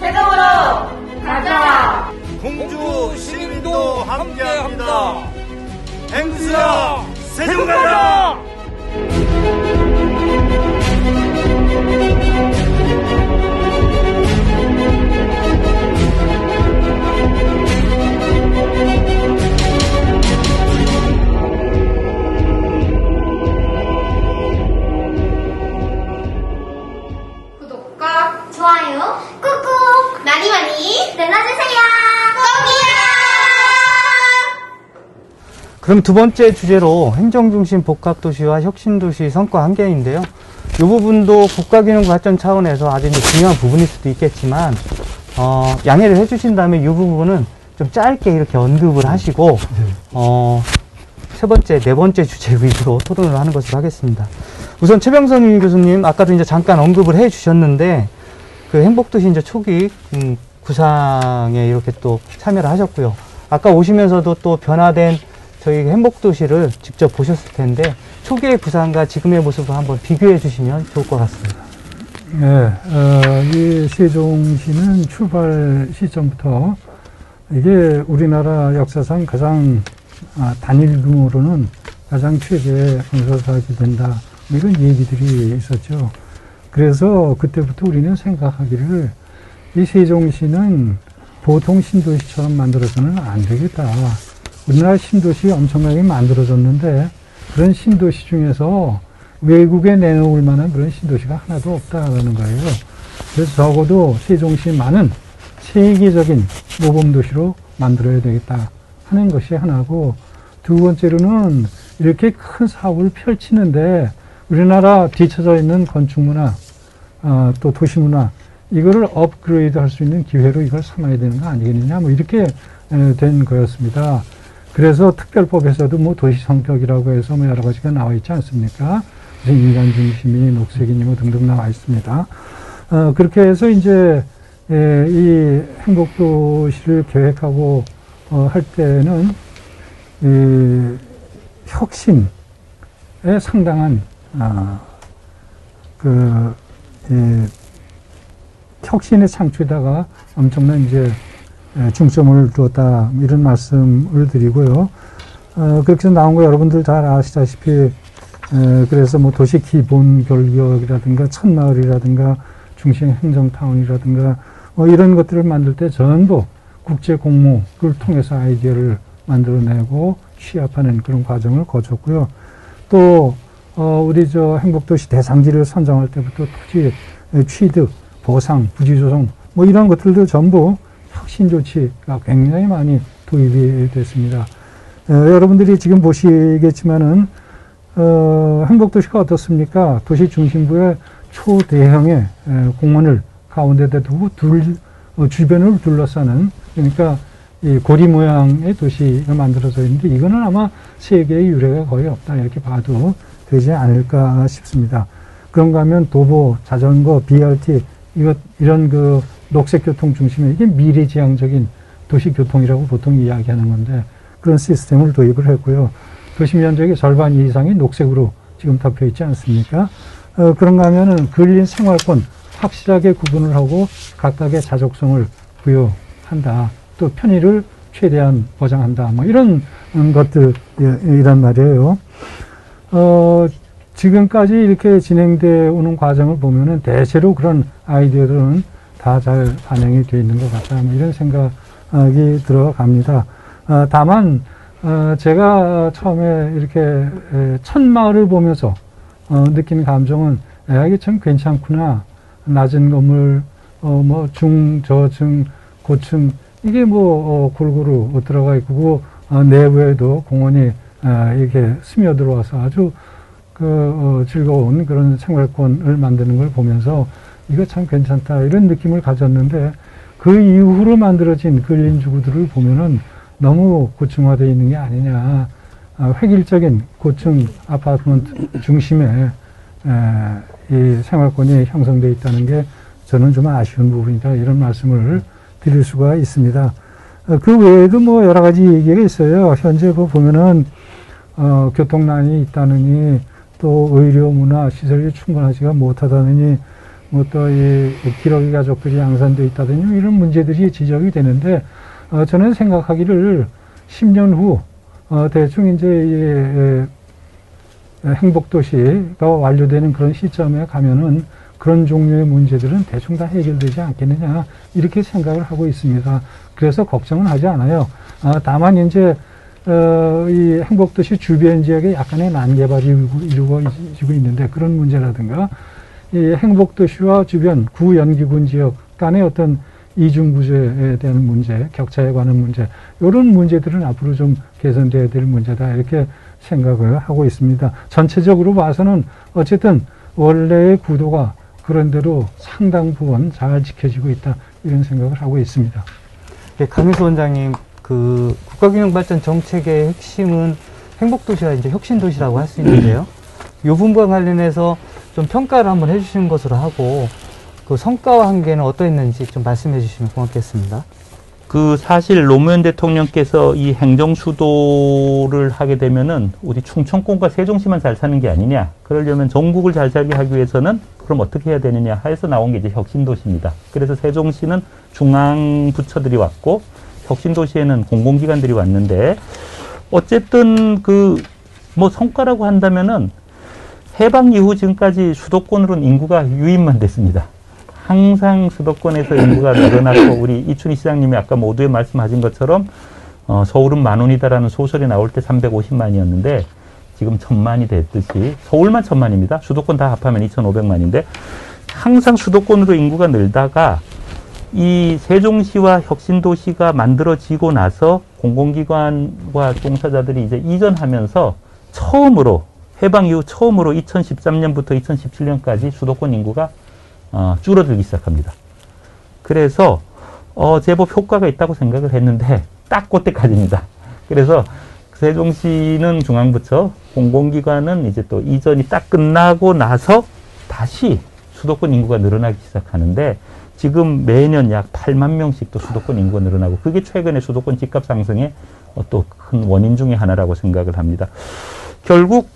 세상으로 가자. 공주 시민도 함께합니다. 행수야 세종 가자. 구독과 좋아요 꾹꾹 많이 많이 눌러주세요. 꼭이요. 그럼 두 번째 주제로 행정중심 복합도시와 혁신도시 성과 한계인데요. 이 부분도 국가균형 발전 차원에서 아주 중요한 부분일 수도 있겠지만 양해를 해주신다면 이 부분은 좀 짧게 이렇게 언급을 하시고 세 번째, 네 번째 주제 위주로 토론을 하는 것으로 하겠습니다. 우선 최병선 교수님, 아까도 이제 잠깐 언급을 해 주셨는데, 그 행복도시 이제 초기 구상에 이렇게 또 참여를 하셨고요. 아까 오시면서도 또 변화된 저희 행복도시를 직접 보셨을 텐데, 초기의 구상과 지금의 모습을 한번 비교해 주시면 좋을 것 같습니다. 네, 이 세종시는 출발 시점부터 이게 우리나라 역사상 가장 단일 규모로는 가장 최대의 건설사업이 된다. 이런 얘기들이 있었죠. 그래서 그때부터 우리는 생각하기를 이 세종시는 보통 신도시처럼 만들어서는 안 되겠다. 우리나라 신도시 엄청나게 만들어졌는데 그런 신도시 중에서 외국에 내놓을 만한 그런 신도시가 하나도 없다라는 거예요. 그래서 적어도 세종시만은 세계적인 모범도시로 만들어야 되겠다 하는 것이 하나고, 두 번째로는 이렇게 큰 사업을 펼치는데 우리나라 뒤쳐져 있는 건축문화, 또 도시문화, 이거를 업그레이드 할 수 있는 기회로 이걸 삼아야 되는 거 아니겠느냐, 뭐 이렇게 된 거였습니다. 그래서 특별법에서도 뭐 도시 성격이라고 해서 뭐 여러 가지가 나와 있지 않습니까? 그래서 인간 중심이, 녹색이니 뭐 등등 나와 있습니다. 그렇게 해서 이제 이 행복도시를 계획하고 할 때는 이 혁신에 상당한 혁신의 창출에다가 엄청난 이제 중점을 두었다, 이런 말씀을 드리고요. 그렇게 해서 나온 거 여러분들 잘 아시다시피, 그래서 뭐 도시 기본 결격이라든가 천마을이라든가 중심 행정타운이라든가 뭐 이런 것들을 만들 때 전부 국제 공모를 통해서 아이디어를 만들어내고 취합하는 그런 과정을 거쳤고요. 또 우리 저 행복도시 대상지를 선정할 때부터 토지 취득, 보상, 부지 조성 뭐 이런 것들도 전부 혁신 조치가 굉장히 많이 도입이 됐습니다. 여러분들이 지금 보시겠지만은 행복도시가 어떻습니까? 도시 중심부에 초대형의 공원을 가운데다 두고 주변을 둘러싸는, 그러니까 이 고리 모양의 도시가 만들어져 있는데 이거는 아마 세계의 유례가 거의 없다, 이렇게 봐도 되지 않을까 싶습니다. 그런가 하면 도보, 자전거, BRT 이런 그 녹색 교통 중심의 이게 미래지향적인 도시 교통이라고 보통 이야기하는 건데 그런 시스템을 도입을 했고요. 도시 면적의 절반 이상이 녹색으로 지금 덮여 있지 않습니까? 그런가 하면은 근린 생활권 확실하게 구분을 하고 각각의 자족성을 부여한다. 또 편의를 최대한 보장한다. 뭐 이런 것들이란 말이에요. 지금까지 이렇게 진행되어 오는 과정을 보면은 대체로 그런 아이디어들은 다 잘 반영이 되어 있는 것 같다. 뭐 이런 생각이 들어갑니다. 다만, 제가 처음에 이렇게 천마을을 보면서 느낀 감정은, 이게 참 괜찮구나. 낮은 건물, 뭐 중, 저층, 고층, 이게 뭐 골고루 들어가 있고, 내부에도 공원이 이렇게 스며들어와서 아주 즐거운 그런 생활권을 만드는 걸 보면서 이거 참 괜찮다, 이런 느낌을 가졌는데, 그 이후로 만들어진 근린주구들을 보면은 너무 고층화되어 있는 게 아니냐. 획일적인 고층 아파트먼트 중심에 이 생활권이 형성되어 있다는 게 저는 좀 아쉬운 부분이다, 이런 말씀을 드릴 수가 있습니다. 그 외에도 뭐 여러 가지 얘기가 있어요. 현재 보면은 교통난이 있다느니, 또 의료, 문화, 시설이 충분하지가 못하다느니, 뭐 또 이 기러기 가족들이 양산되어 있다든지 이런 문제들이 지적이 되는데 저는 생각하기를 10년 후 대충 이제 행복도시가 완료되는 그런 시점에 가면은 그런 종류의 문제들은 대충 다 해결되지 않겠느냐 이렇게 생각을 하고 있습니다. 그래서 걱정은 하지 않아요. 다만 이제 이 행복도시 주변 지역에 약간의 난개발이 이루어지고 있는데 그런 문제라든가 이 행복도시와 주변 구연기군 지역 간의 어떤 이중구조에 대한 문제, 격차에 관한 문제, 이런 문제들은 앞으로 좀 개선돼야 될 문제다 이렇게 생각을 하고 있습니다. 전체적으로 봐서는 어쨌든 원래의 구도가 그런대로 상당 부분 잘 지켜지고 있다 이런 생각을 하고 있습니다. 네, 강효수 원장님, 그 국가균형발전 정책의 핵심은 행복도시와 이제 혁신도시라고 할 수 있는데요. 이 부분과 관련해서 좀 평가를 한번 해주시는 것으로 하고 그 성과와 한계는 어떠했는지 좀 말씀해 주시면 고맙겠습니다. 사실 노무현 대통령께서 이 행정 수도를 하게 되면은 우리 충청권과 세종시만 잘 사는 게 아니냐. 그러려면 전국을 잘 살게 하기 위해서는 그럼 어떻게 해야 되느냐 해서 나온 게 이제 혁신도시입니다. 그래서 세종시는 중앙 부처들이 왔고 혁신도시에는 공공기관들이 왔는데 어쨌든 뭐 성과라고 한다면은 해방 이후 지금까지 수도권으로는 인구가 유입만 됐습니다. 항상 수도권에서 인구가 늘어났고 우리 이춘희 시장님이 아까 모두에 말씀하신 것처럼 서울은 10,000원이다라는 소설이 나올 때 350만이었는데 지금 1,000만이 됐듯이 서울만 1,000만입니다. 수도권 다 합하면 2,500만인데 항상 수도권으로 인구가 늘다가 이 세종시와 혁신도시가 만들어지고 나서 공공기관과 종사자들이 이제 이전하면서 처음으로 해방 이후 처음으로 2013년부터 2017년까지 수도권 인구가 줄어들기 시작합니다. 그래서 제법 효과가 있다고 생각을 했는데 딱 그때까지입니다. 그래서 세종시는 중앙부처, 공공기관은 이제 또 이전이 딱 끝나고 나서 다시 수도권 인구가 늘어나기 시작하는데 지금 매년 약 8만 명씩 또 수도권 인구가 늘어나고 그게 최근에 수도권 집값 상승의 또 큰 원인 중에 하나라고 생각을 합니다. 결국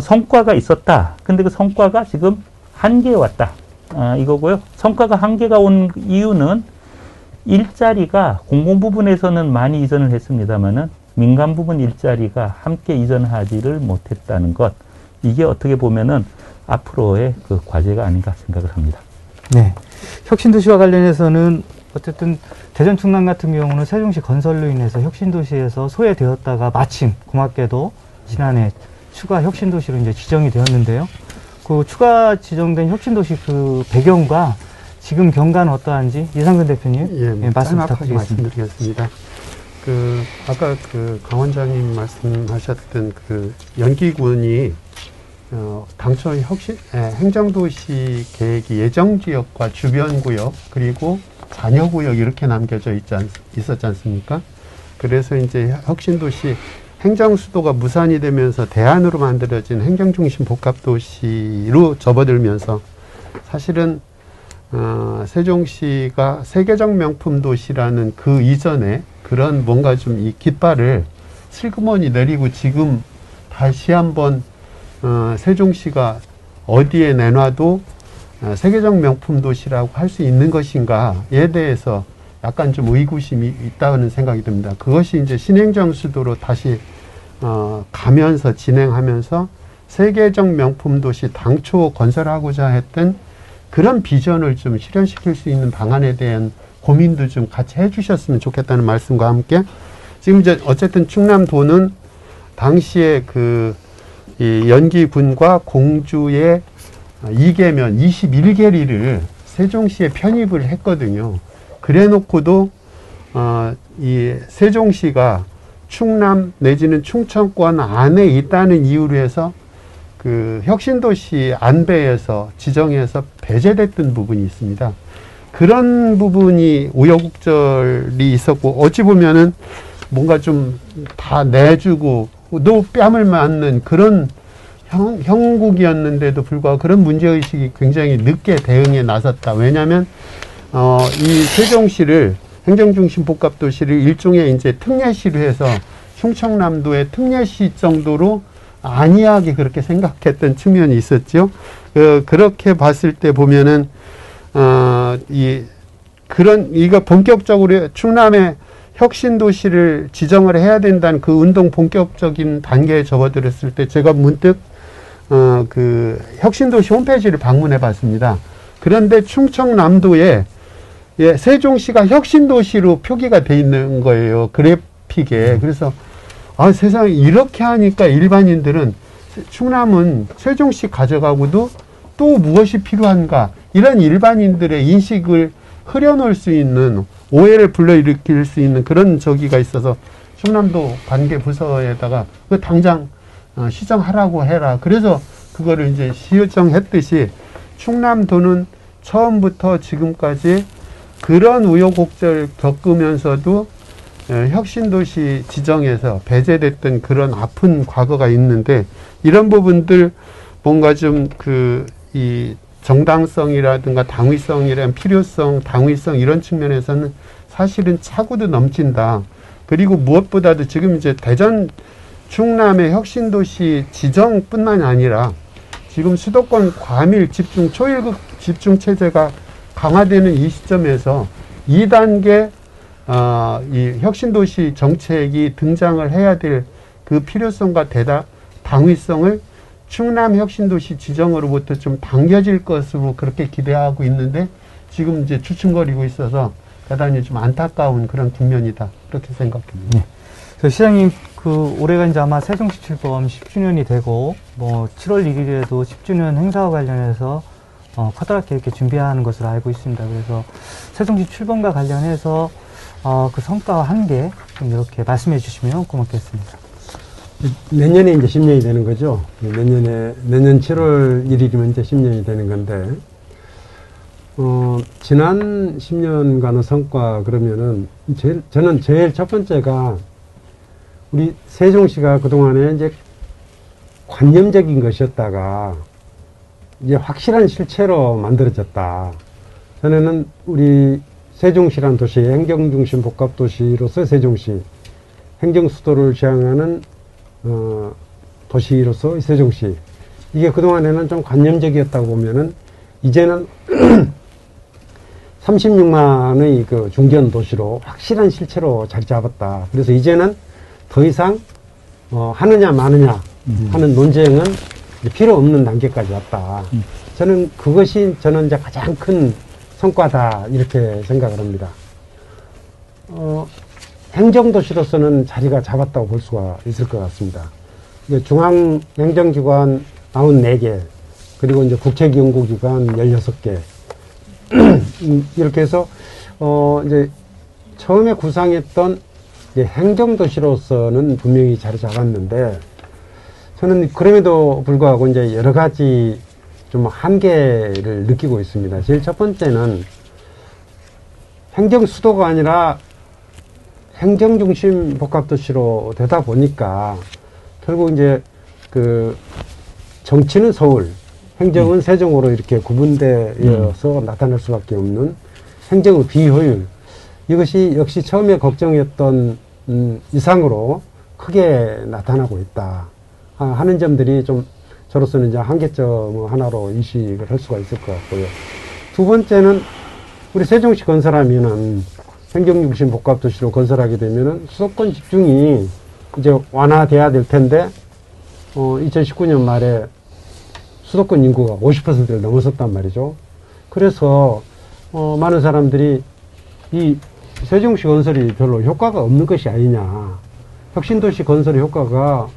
성과가 있었다. 근데 그 성과가 지금 한계에 왔다. 이거고요. 성과가 한계가 온 이유는 일자리가 공공 부분에서는 많이 이전을 했습니다만은 민간 부분 일자리가 함께 이전하지를 못했다는 것. 이게 어떻게 보면은 앞으로의 그 과제가 아닌가 생각을 합니다. 네. 혁신도시와 관련해서는 어쨌든 대전 충남 같은 경우는 세종시 건설로 인해서 혁신도시에서 소외되었다가 마침 고맙게도 지난해 추가 혁신도시로 이제 지정이 되었는데요. 그 추가 지정된 혁신도시 그 배경과 지금 경과는 어떠한지 이상근 대표님 말씀 부탁드리겠습니다. 말씀드리겠습니다. 아까 강 원장님 말씀하셨던 연기군이 당초 행정도시 계획이 예정지역과 주변구역 그리고 잔여구역 이렇게 남겨져 있었지 않습니까? 그래서 이제 혁신도시 행정수도가 무산이 되면서 대안으로 만들어진 행정중심 복합도시로 접어들면서 사실은 세종시가 세계적 명품 도시라는 그 이전에 그런 뭔가 좀 이 깃발을 슬그머니 내리고 지금 다시 한번 세종시가 어디에 내놔도 세계적 명품 도시라고 할 수 있는 것인가에 대해서 약간 좀 의구심이 있다는 생각이 듭니다. 그것이 이제 신행정 수도로 다시 가면서 진행하면서 세계적 명품 도시 당초 건설하고자 했던 그런 비전을 좀 실현시킬 수 있는 방안에 대한 고민도 좀 같이 해주셨으면 좋겠다는 말씀과 함께 지금 이제 어쨌든 충남도는 당시에 이 연기군과 공주의 2개면 21개리를 세종시에 편입을 했거든요. 그래 놓고도 이 세종시가 충남 내지는 충청권 안에 있다는 이유로 해서 혁신도시 안배에서 지정해서 배제됐던 부분이 있습니다. 그런 부분이 우여곡절이 있었고 어찌 보면은 뭔가 좀 다 내주고 또 뺨을 맞는 그런 형국이었는데도 불구하고 그런 문제의식이 굉장히 늦게 대응에 나섰다. 왜냐하면 이 세종시를 행정중심 복합도시를 일종의 이제 특례시로 해서 충청남도의 특례시 정도로 안이하게 그렇게 생각했던 측면이 있었죠. 그렇게 봤을 때 보면은 이거 본격적으로 충남의 혁신도시를 지정을 해야 된다는 그 운동 본격적인 단계에 접어들었을 때 제가 문득 그 혁신도시 홈페이지를 방문해 봤습니다. 그런데 충청남도에 세종시가 혁신도시로 표기가 돼 있는 거예요. 그래픽에. 그래서 세상에 이렇게 하니까 일반인들은 충남은 세종시 가져가고도 또 무엇이 필요한가 이런 일반인들의 인식을 흐려놓을 수 있는 오해를 불러일으킬 수 있는 그런 저기가 있어서 충남도 관계 부서에다가 그 당장 시정하라고 해라. 그래서 그거를 이제 시정했듯이 충남도는 처음부터 지금까지 그런 우여곡절 겪으면서도 혁신도시 지정에서 배제됐던 그런 아픈 과거가 있는데 이런 부분들 뭔가 좀 이 정당성이라든가 당위성이란 필요성, 당위성 이런 측면에서는 사실은 차고도 넘친다. 그리고 무엇보다도 지금 이제 대전 충남의 혁신도시 지정뿐만이 아니라 지금 수도권 과밀 집중 초일극 집중 체제가 강화되는 이 시점에서 2단계 이 혁신도시 정책이 등장을 해야 될 그 필요성과 당위성을 충남 혁신도시 지정으로부터 좀 당겨질 것으로 그렇게 기대하고 있는데 지금 이제 주춤거리고 있어서 대단히 좀 안타까운 그런 국면이다. 그렇게 생각합니다. 네. 그래서 시장님, 올해가 이제 아마 세종시 출범 10주년이 되고, 7월 1일에도 10주년 행사와 관련해서, 커다랗게 이렇게 준비하는 것으로 알고 있습니다. 그래서 세종시 출범과 관련해서, 그 성과와 한계 좀 이렇게 말씀해 주시면 고맙겠습니다. 내년에 이제 10년이 되는 거죠. 내년 7월 1일이면 이제 10년이 되는 건데, 지난 10년간의 성과 그러면은, 저는 제일 첫 번째가 우리 세종시가 그동안에 이제 관념적인 것이었다가 이제 확실한 실체로 만들어졌다. 전에는 우리 세종시란 도시, 행정중심 복합도시로서 세종시, 행정수도를 지향하는 도시로서 세종시. 이게 그동안에는 좀 관념적이었다고 보면은 이제는 36만의 그 중견 도시로 확실한 실체로 자리 잡았다. 그래서 이제는 더 이상 하느냐 마느냐 하는 논쟁은 필요 없는 단계까지 왔다. 저는 그것이 이제 가장 큰 성과다 이렇게 생각을 합니다. 행정도시로서는 자리가 잡았다고 볼 수가 있을 것 같습니다. 중앙행정기관 94개, 그리고 이제 국책연구기관 16개. 이렇게 해서, 이제 처음에 구상했던 이제 행정도시로서는 분명히 자리 잡았는데, 저는 그럼에도 불구하고 이제 여러 가지 좀 한계를 느끼고 있습니다. 제일 첫 번째는 행정수도가 아니라 행정중심 복합도시로 되다 보니까 결국 이제 그 정치는 서울, 행정은 세종으로 이렇게 구분되어서 나타날 수밖에 없는 행정의 비효율. 이것이 역시 처음에 걱정했던 이상으로 크게 나타나고 있다 하는 점들이 좀 저로서는 이제 한계점 하나로 인식을 할 수가 있을 것 같고요. 두 번째는 우리 세종시 건설하면은 행정중심 복합도시로 건설하게 되면은 수도권 집중이 이제 완화돼야 될 텐데, 2019년 말에 수도권 인구가 50%를 넘어섰단 말이죠. 그래서, 많은 사람들이 이 세종시 건설이 별로 효과가 없는 것이 아니냐. 혁신도시 건설의 효과가,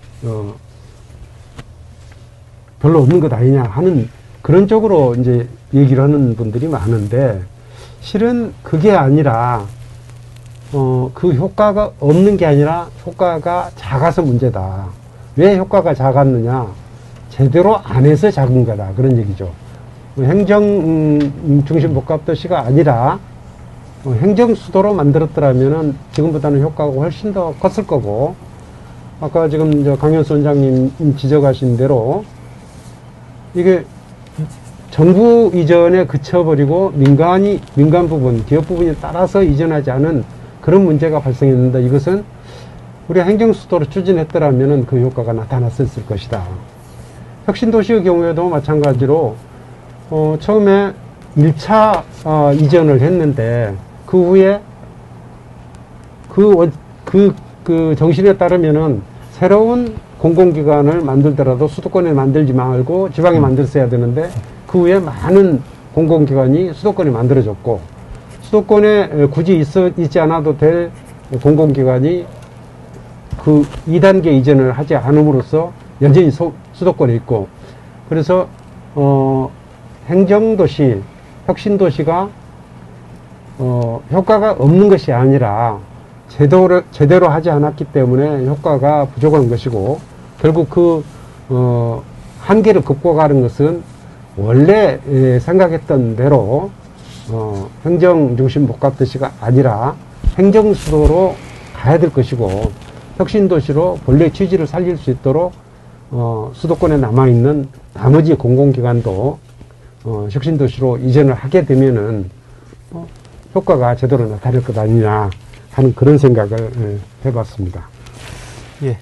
별로 없는 것 아니냐 하는 그런 쪽으로 이제 얘기를 하는 분들이 많은데, 실은 그게 아니라, 그 효과가 없는 게 아니라 효과가 작아서 문제다. 왜 효과가 작았느냐? 제대로 안 해서 작은 거다. 그런 얘기죠. 행정중심 복합도시가 아니라 행정수도로 만들었더라면은 지금보다는 효과가 훨씬 더 컸을 거고, 아까 지금 강현수 원장님 지적하신 대로 이게 정부 이전에 그쳐버리고 민간 부분, 기업 부분에 따라서 이전하지 않은 그런 문제가 발생했는데, 이것은 우리가 행정수도로 추진했더라면 그 효과가 나타났을 것이다. 혁신도시의 경우에도 마찬가지로 처음에 1차 이전을 했는데 그 후에 그 정신에 따르면은 새로운 공공기관을 만들더라도 수도권에 만들지 말고 지방에 만들었어야 되는데 그 후에 많은 공공기관이 수도권에 만들어졌고 수도권에 굳이 있지 않아도 될 공공기관이 그 2단계 이전을 하지 않음으로써 여전히 수도권에 있고 그래서 행정도시, 혁신도시가 효과가 없는 것이 아니라 제대로 하지 않았기 때문에 효과가 부족한 것이고 결국 그 한계를 극복하는 것은 원래 생각했던 대로 행정중심 복합도시가 아니라 행정수도로 가야 될 것이고 혁신도시로 본래 취지를 살릴 수 있도록 수도권에 남아있는 나머지 공공기관도 혁신도시로 이전을 하게 되면은 효과가 제대로 나타날 것 아니냐 하는 그런 생각을 해봤습니다. 예.